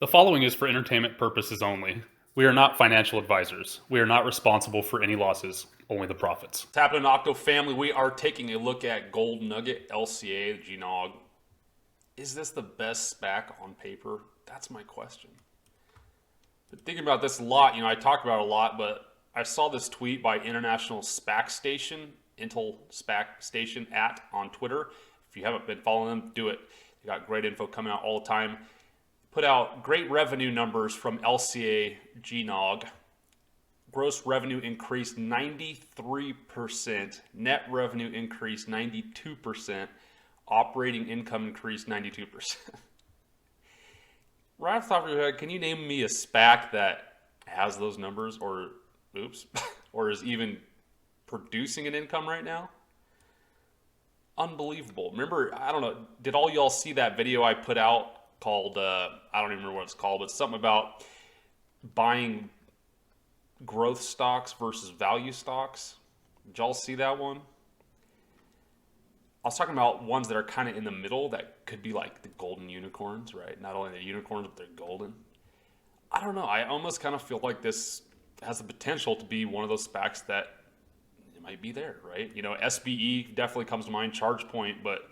The following is for entertainment purposes only. We are not financial advisors. We are not responsible for any losses, only the profits. What's happening, Octo family? We are taking a look at Gold Nugget, LCA, the GNOG. Is this the best SPAC on paper? That's my question. Been thinking about this a lot. I talk about it a lot, but I saw this tweet by International SPAC Station, Intel SPAC Station on Twitter. If you haven't been following them, do it. They got great info coming out all the time. Put out great revenue numbers from LCA GNOG. Gross revenue increased 93%. Net revenue increased 92%. Operating income increased 92%. Right off the top of your head, can you name me a SPAC that has those numbers or or is even producing an income right now? Unbelievable. Remember, I don't know, did all y'all see that video I put out called, I don't even remember what it's called, but something about buying growth stocks versus value stocks? Did y'all see that one? I was talking about ones that are kind of in the middle that could be like the golden unicorns, right? Not only the unicorns, but they're golden. I don't know. I almost kind of feel like this has the potential to be one of those SPACs that it might be there, right? SBE definitely comes to mind, ChargePoint, but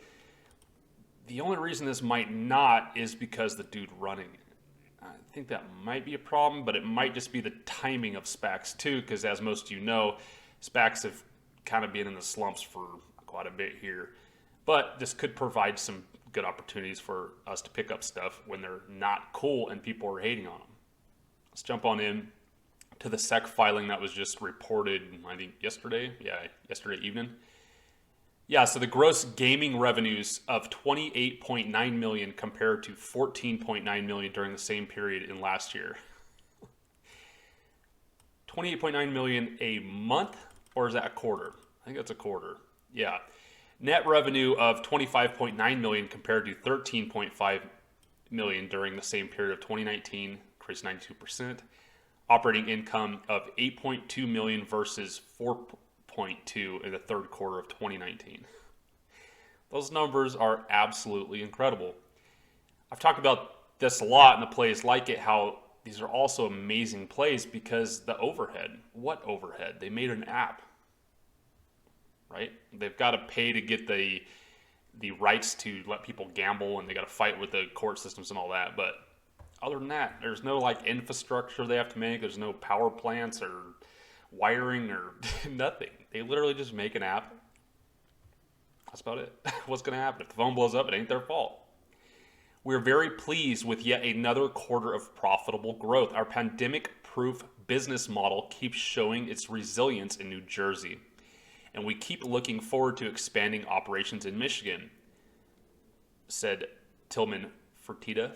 the only reason this might not is because the dude running it. I think that might be a problem, but it might just be the timing of SPACs too, because as most of you know, SPACs have kind of been in the slumps for quite a bit here. But this could provide some good opportunities for us to pick up stuff when they're not cool and people are hating on them. Let's jump on in to the SEC filing that was just reported, I think yesterday evening. Yeah, so the gross gaming revenues of $28.9 million compared to $14.9 million during the same period in last year. $28.9 million a month, or is that a quarter? I think that's a quarter. Yeah. Net revenue of $25.9 million compared to $13.5 million during the same period of 2019, increased 92%. Operating income of $8.2 million versus $4.2 in the third quarter of 2019. Those numbers are absolutely incredible. I've talked about this a lot in the plays like it, how these are also amazing plays because the overhead. What overhead? They made an app, right? They've got to pay to get the rights to let people gamble, and they got to fight with the court systems and all that. But other than that, there's no infrastructure they have to make. There's no power plants or wiring or nothing. They literally just make an app. That's about it. What's going to happen? If the phone blows up, it ain't their fault. We're very pleased with yet another quarter of profitable growth. Our pandemic-proof business model keeps showing its resilience in New Jersey, and we keep looking forward to expanding operations in Michigan, said Tillman Fertitta,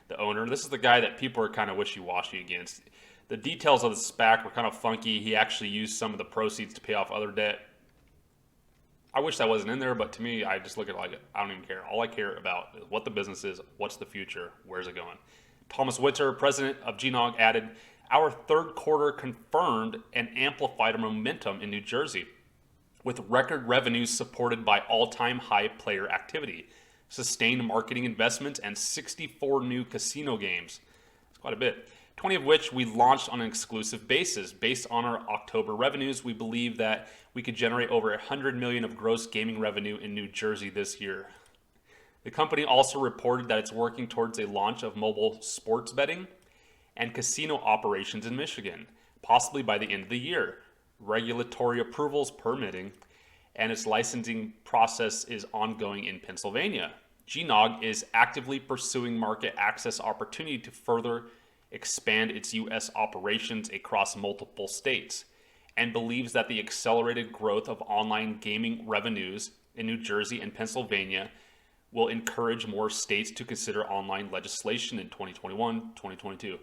the owner. This is the guy that people are kind of wishy-washy against. The details of the SPAC were kind of funky. He actually used some of the proceeds to pay off other debt. I wish that wasn't in there, but to me, I just look at it like I don't even care. All I care about is what the business is, what's the future, where's it going. Thomas Witter, president of GNOG, added, our third quarter confirmed and amplified our momentum in New Jersey, with record revenues supported by all-time high player activity, sustained marketing investments, and 64 new casino games. That's quite a bit. 20 of which we launched on an exclusive basis. Based on our October revenues, we believe that we could generate over $100 million of gross gaming revenue in New Jersey this year. The company also reported that it's working towards a launch of mobile sports betting and casino operations in Michigan, possibly by the end of the year. Regulatory approvals permitting, and its licensing process is ongoing in Pennsylvania. GNOG is actively pursuing market access opportunity to further expand its U.S. operations across multiple states, and believes that the accelerated growth of online gaming revenues in New Jersey and Pennsylvania will encourage more states to consider online legislation in 2021, 2022.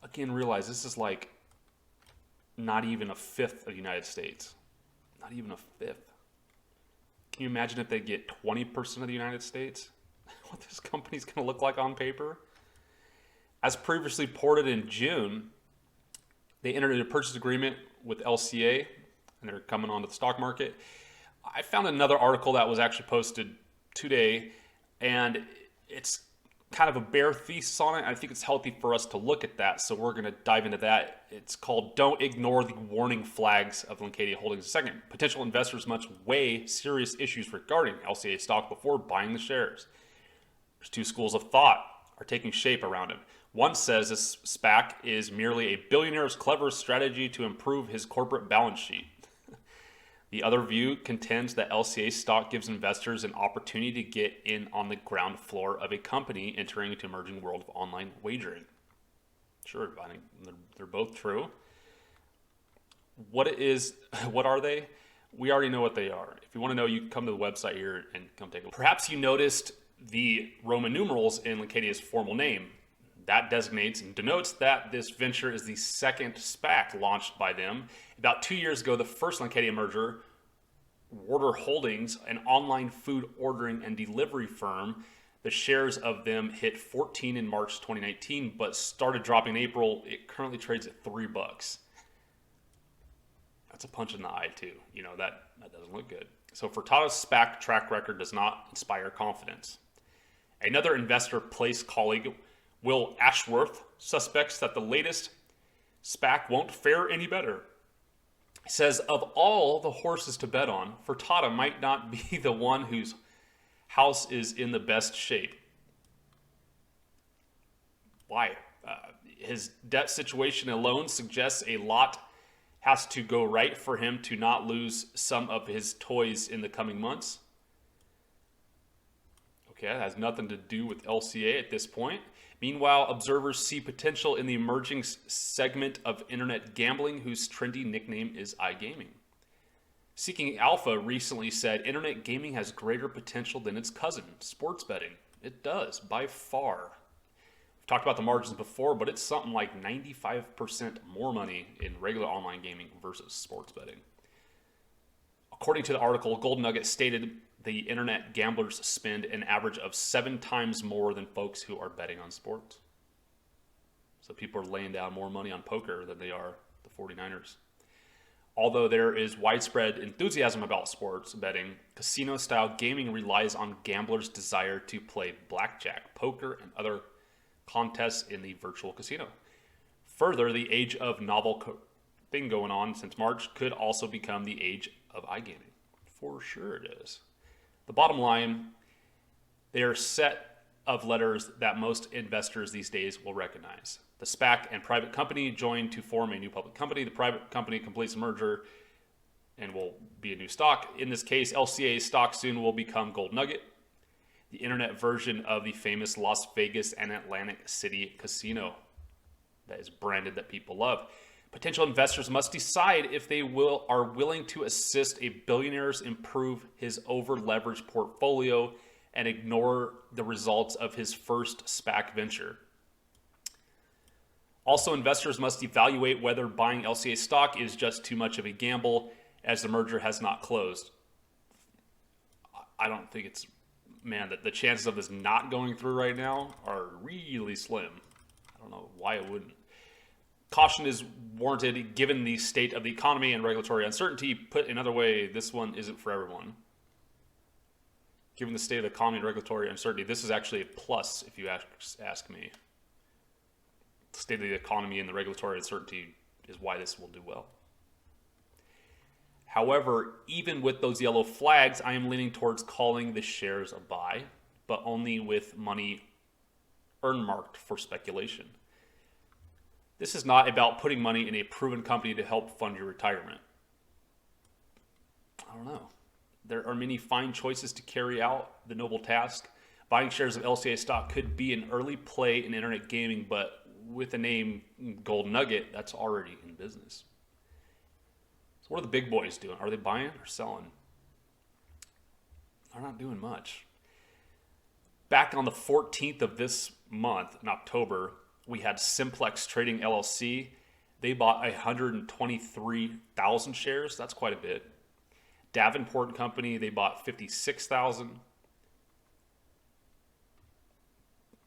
Again, realize this is not even a fifth of the United States. Not even a fifth. Can you imagine if they get 20% of the United States? What this company's going to look like on paper? As previously reported in June, they entered into a purchase agreement with LCA, and they're coming onto the stock market. I found another article that was actually posted today, and it's kind of a bear thesis on it. I think it's healthy for us to look at that. So we're going to dive into that. It's called Don't Ignore the Warning Flags of Landcadia Holdings. Second, potential investors must weigh serious issues regarding LCA stock before buying the shares. There's two schools of thought are taking shape around it. One says this SPAC is merely a billionaire's clever strategy to improve his corporate balance sheet. The other view contends that LCA stock gives investors an opportunity to get in on the ground floor of a company entering into emerging world of online wagering. Sure, I think they're both true. What are they? We already know what they are. If you want to know, you can come to the website here and come take a look. Perhaps you noticed the Roman numerals in Landcadia's formal name. That designates and denotes that this venture is the second SPAC launched by them. About 2 years ago, the first Landcadia merger, Warder Holdings, an online food ordering and delivery firm, the shares of them hit 14 in March 2019, but started dropping in April. It currently trades at $3. That's a punch in the eye too. You know, that doesn't look good. So Furtado's SPAC track record does not inspire confidence. Another investor place colleague, Will Ashworth, suspects that the latest SPAC won't fare any better. He says, of all the horses to bet on, Furtado might not be the one whose house is in the best shape. Why? His debt situation alone suggests a lot has to go right for him to not lose some of his toys in the coming months. Okay, that has nothing to do with LCA at this point. Meanwhile, observers see potential in the emerging segment of internet gambling, whose trendy nickname is iGaming. Seeking Alpha recently said internet gaming has greater potential than its cousin, sports betting. It does, by far. We've talked about the margins before, but it's something like 95% more money in regular online gaming versus sports betting. According to the article, Gold Nugget stated the internet gamblers spend an average of 7 times more than folks who are betting on sports. So people are laying down more money on poker than they are the 49ers. Although there is widespread enthusiasm about sports betting, casino-style gaming relies on gamblers' desire to play blackjack, poker, and other contests in the virtual casino. Further, the age of novel thing going on since March could also become the age of iGaming. For sure it is. The bottom line, they are a set of letters that most investors these days will recognize. The SPAC and private company join to form a new public company. The private company completes the merger and will be a new stock. In this case, LCA stock soon will become Gold Nugget, the internet version of the famous Las Vegas and Atlantic City casino that is branded that people love. Potential investors must decide if they are willing to assist a billionaire's improve his over-leveraged portfolio and ignore the results of his first SPAC venture. Also, investors must evaluate whether buying LCA stock is just too much of a gamble, as the merger has not closed. I don't think it's, that the chances of this not going through right now are really slim. I don't know why it wouldn't. Caution is warranted given the state of the economy and regulatory uncertainty. Put another way, this one isn't for everyone. Given the state of the economy and regulatory uncertainty, this is actually a plus if you ask me. The state of the economy and the regulatory uncertainty is why this will do well. However, even with those yellow flags, I am leaning towards calling the shares a buy, but only with money earmarked for speculation. This is not about putting money in a proven company to help fund your retirement. I don't know. There are many fine choices to carry out the noble task. Buying shares of LCA stock could be an early play in internet gaming, but with the name Gold Nugget, that's already in business. So what are the big boys doing? Are they buying or selling? They're not doing much. Back on the 14th of this month, in October, we had Simplex Trading LLC. They bought 123,000 shares. That's quite a bit. Davenport Company, they bought 56,000.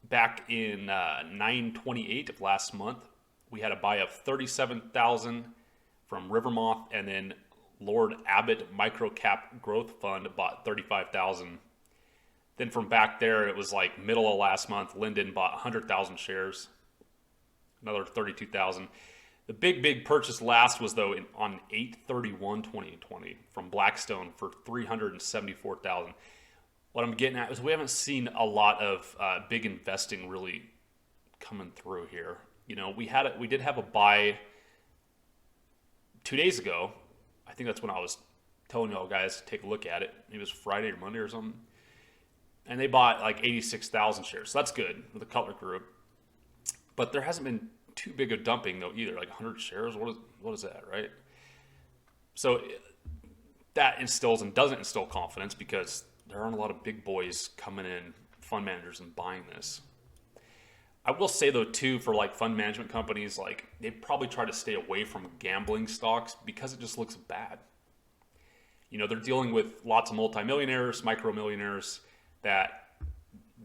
Back in 9/28 of last month, we had a buy of 37,000 from Rivermoth, and then Lord Abbott Microcap Growth Fund bought 35,000. Then from back there, it was like middle of last month, Linden bought 100,000 shares, another 32,000. The big purchase last was though on 8/31/2020 from Blackstone for 374,000. What I'm getting at is we haven't seen a lot of big investing really coming through here. You know, we did have a buy 2 days ago. I think that's when I was telling y'all guys to take a look at it. Maybe it was Friday or Monday or something. And they bought like 86,000 shares. So that's good with the Cutler Group. But there hasn't been too big a dumping though either. Like 100 shares. What is that, right? So that instills and doesn't instill confidence because there aren't a lot of big boys coming in, fund managers, and buying this. I will say though too, for like fund management companies, like they probably try to stay away from gambling stocks because it just looks bad. You know, they're dealing with lots of multimillionaires, micro-millionaires that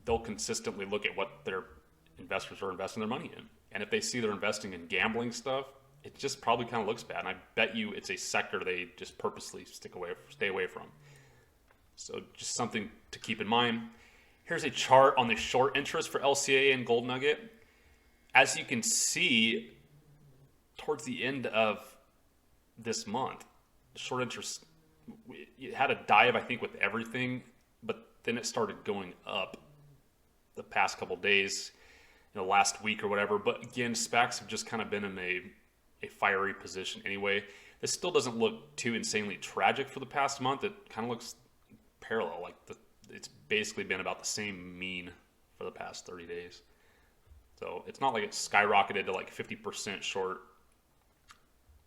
they'll consistently look at what their investors are investing their money in. And if they see they're investing in gambling stuff, it just probably kind of looks bad. And I bet you it's a sector they just purposely stay away from. So just something to keep in mind. Here's a chart on the short interest for LCA and Gold Nugget. As you can see, towards the end of this month, the short interest, it had a dive, I think, with everything, but then it started going up the past couple days, you know, last week or whatever. But again, SPACs have just kind of been in a fiery position anyway. This still doesn't look too insanely tragic for the past month. It kind of looks parallel, like it's basically been about the same mean for the past 30 days. So it's not like it's skyrocketed to like 50% short.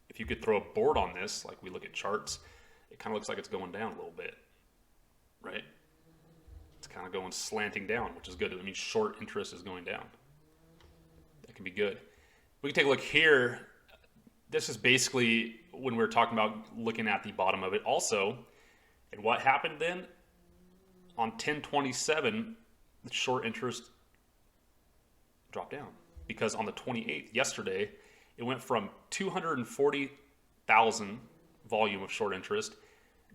If you could throw a board on this, like we look at charts, it kind of looks like it's going down a little bit, right? It's kind of going slanting down, which is good. I mean, short interest is going down. That can be good. We can take a look here. This is basically when we were talking about looking at the bottom of it also. And what happened then? On 10/27, the short interest dropped down because on the 28th, yesterday, it went from 240,000 volume of short interest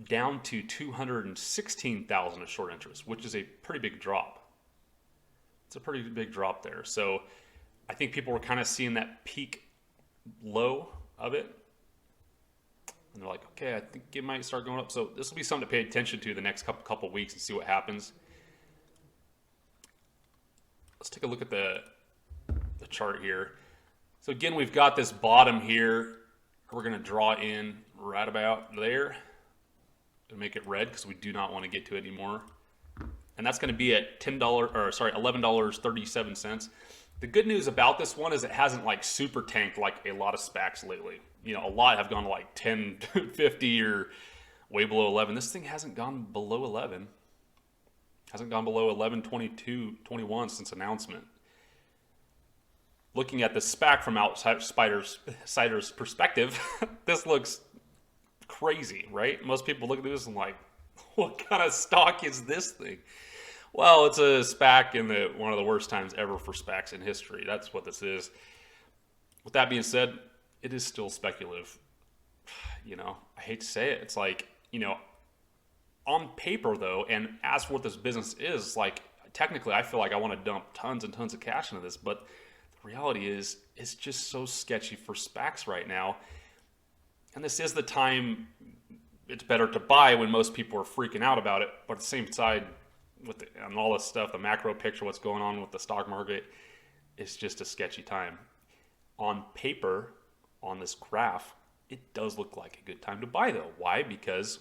down to 216,000 of short interest, which is a pretty big drop. It's a pretty big drop there. So I think people were kind of seeing that peak low of it. And they're like, okay, I think it might start going up. So this will be something to pay attention to the next couple weeks and see what happens. Let's take a look at the chart here. So again, we've got this bottom here. We're going to draw in right about there to make it red because we do not want to get to it anymore. And that's going to be at $11.37. The good news about this one is it hasn't like super tanked like a lot of SPACs lately. You know, a lot have gone to like 10, 50 or way below 11. This thing hasn't gone below 11. Hasn't gone below 11, 22, 21 since announcement. Looking at the SPAC from outsider's perspective, this looks crazy, right? Most people look at this and like, what kind of stock is this thing? Well, it's a SPAC in one of the worst times ever for SPACs in history. That's what this is. With that being said, it is still speculative. You know, I hate to say it. It's like, you know, on paper though, and as for what this business is, like technically I feel like I want to dump tons and tons of cash into this, but the reality is it's just so sketchy for SPACs right now. And this is the time it's better to buy when most people are freaking out about it. But at the same side, and all this stuff, the macro picture, what's going on with the stock market, it's just a sketchy time. On paper, on this graph, it does look like a good time to buy though. Why? Because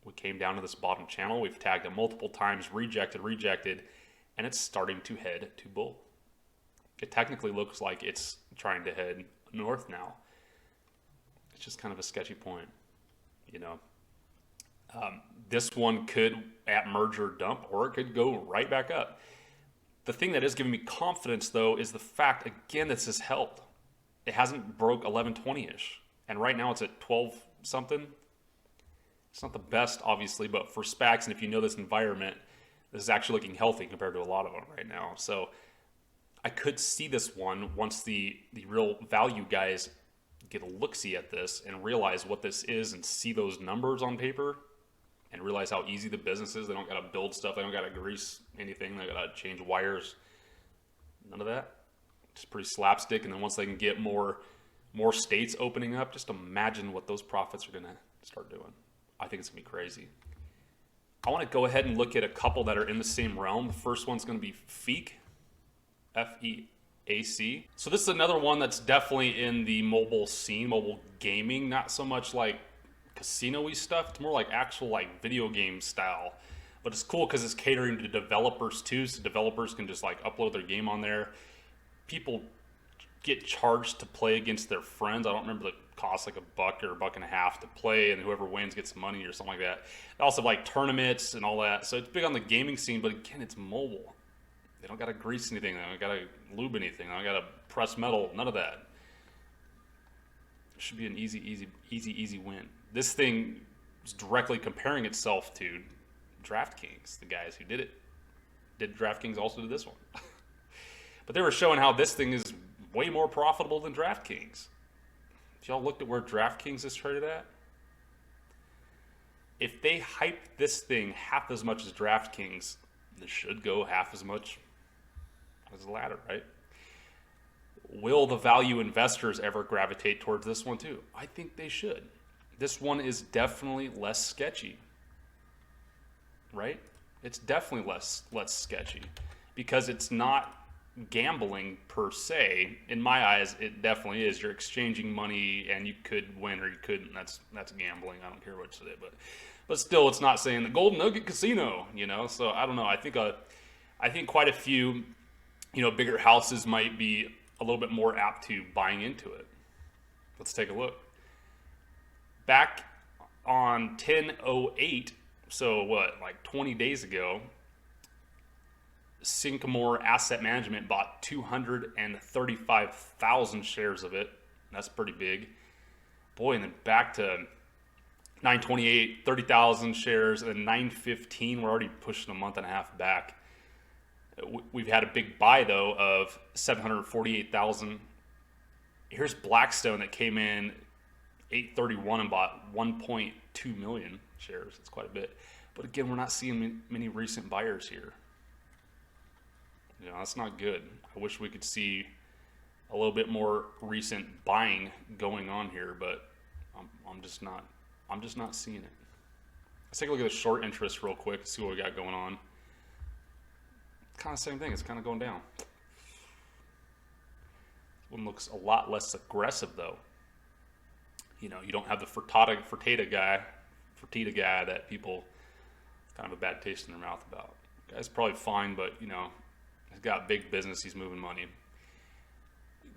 we came down to this bottom channel. We've tagged it multiple times, rejected, and it's starting to head to bull. It technically looks like it's trying to head north now. It's just kind of a sketchy point, you know. This one could at merger dump, or it could go right back up. The thing that is giving me confidence though is the fact, again, this has held. It hasn't broke 1120-ish, and right now it's at 12 something. It's not the best, obviously, but for SPACs, and if you know this environment, this is actually looking healthy compared to a lot of them right now. So I could see this one once the real value guys get a look-see at this and realize what this is and see those numbers on paper. and realize how easy the business is. They don't got to build stuff. They don't got to grease anything. They got to change wires. None of that. Just pretty slapstick. And then once they can get more states opening up, just imagine what those profits are going to start doing. I think it's going to be crazy. I want to go ahead and look at a couple that are in the same realm. The first one's going to be FEAC, F-E-A-C. So this is another one that's definitely in the mobile scene, mobile gaming, not so much like casino-y stuff. It's more like actual like video game style. But it's cool because it's catering to developers too, so developers can just like upload their game on there. People get charged to play against their friends. I don't remember the cost, like $1 or $1.50 to play, and whoever wins gets money or something like that. They also have like tournaments and all that. So it's big on the gaming scene, but again, it's mobile. They don't got to grease anything. They don't got to lube anything. They don't got to press metal. None of that. It should be an easy win. This thing is directly comparing itself to DraftKings, the guys who did it. Did DraftKings also do this one? But they were showing how this thing is way more profitable than DraftKings. If y'all looked at where DraftKings is traded at, if they hype this thing half as much as DraftKings, this should go half as much as the latter, right? Will the value investors ever gravitate towards this one too? I think they should. This one is definitely less sketchy, right? It's definitely less sketchy because it's not gambling per se. In my eyes, it definitely is. You're exchanging money and you could win or you couldn't. That's gambling. I don't care what you say, but still, it's not saying the Golden Nugget Casino, you know. So I don't know. I think quite a few, you know, bigger houses might be a little bit more apt to buying into it. Let's take a look. Back on 10/08, so what, like 20 days ago, Sycamore Asset Management bought 235,000 shares of it. That's pretty big. Boy, and then back to 928, 30,000 shares, and then 915, we're already pushing a month and a half back. We've had a big buy, though, of 748,000. Here's Blackstone that came in 831 and bought 1.2 million shares. It's quite a bit. But again, we're not seeing many recent buyers here. You know, that's not good. I wish we could see a little bit more recent buying going on here, but I'm just not seeing it. Let's take a look at the short interest real quick, see what we got going on. Kind of the same thing. It's kind of going down. This one looks a lot less aggressive, though. You know, you don't have the Fertitta guy that people kind of a bad taste in their mouth about. The guy's probably fine, but you know, he's got big business. He's moving money.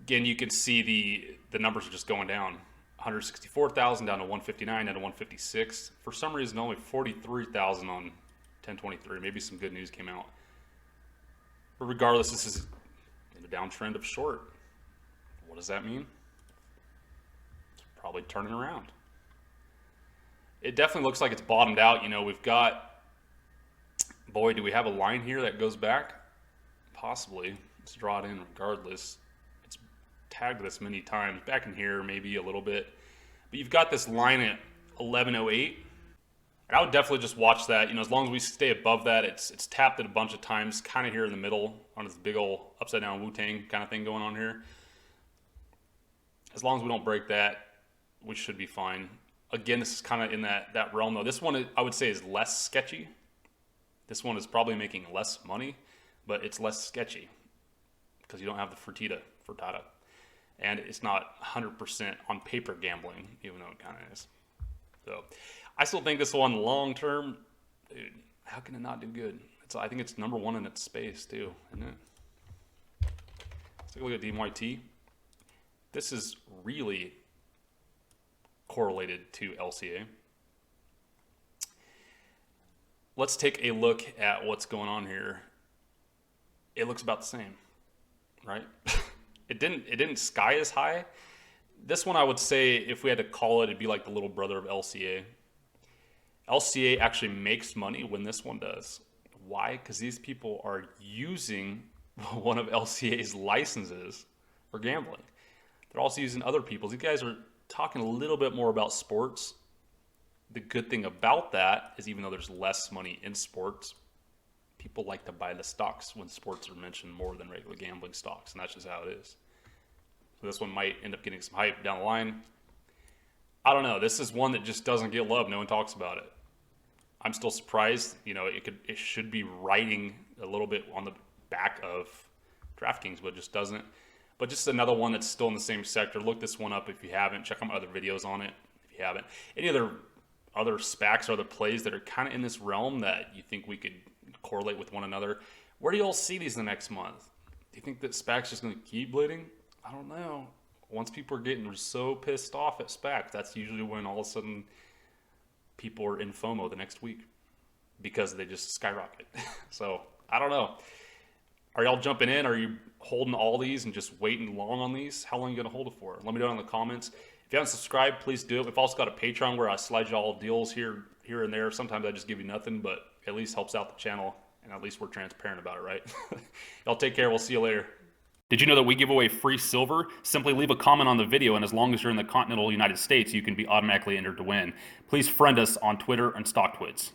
Again, you can see the numbers are just going down. 164,000 down to 159, down to 156. For some reason, only 43,000 on 1023. Maybe some good news came out. But regardless, this is a downtrend of short. What does that mean? It's probably turning around. It definitely looks like it's bottomed out. You know, we've got, boy, do we have a line here that goes back? Possibly. Let's draw it in regardless. It's tagged this many times. Back in here, maybe a little bit. But you've got this line at 1108. And I would definitely just watch that. You know, as long as we stay above that, it's tapped it a bunch of times, kind of here in the middle on this big old upside down Wu-Tang kind of thing going on here. As long as we don't break that, we should be fine. Again, this is kind of in that realm though. This one, I would say, is less sketchy. This one is probably making less money, but it's less sketchy because you don't have the Fertitta. And it's not 100% on paper gambling, even though it kind of is. So I still think this one long term, dude, how can it not do good? I think it's number one in its space too, isn't it? Let's take a look at DMYT. This is really correlated to LCA. Let's take a look at what's going on here. It looks about the same, right? It didn't sky as high. This one, I would say, if we had to call it, it'd be like the little brother of LCA. LCA actually makes money when this one does. Why? Because these people are using one of LCA's licenses for gambling. They're also using other people's. These guys are talking a little bit more about sports. The good thing about that is even though there's less money in sports, people like to buy the stocks when sports are mentioned more than regular gambling stocks, and that's just how it is. So this one might end up getting some hype down the line. I don't know. This is one that just doesn't get love. No one talks about it. I'm still surprised. You know, it should be riding a little bit on the back of DraftKings, but it just doesn't. But just another one that's still in the same sector. Look this one up if you haven't. Check out my other videos on it if you haven't. Any other SPACs or other plays that are kind of in this realm that you think we could correlate with one another? Where do you all see these in the next month? Do you think that SPAC's just going to keep bleeding? I don't know. Once people are getting so pissed off at SPACs, that's usually when all of a sudden people are in FOMO the next week because they just skyrocket. So I don't know. Are y'all jumping in? Are you holding all these and just waiting long on these? How long are you going to hold it for? Let me know in the comments. If you haven't subscribed, please do it. We've also got a Patreon where I slide you all deals here and there. Sometimes I just give you nothing, but at least helps out the channel, and at least we're transparent about it, right? Y'all take care. We'll see you later. Did you know that we give away free silver? Simply leave a comment on the video, and as long as you're in the continental United States, you can be automatically entered to win. Please friend us on Twitter and StockTwits.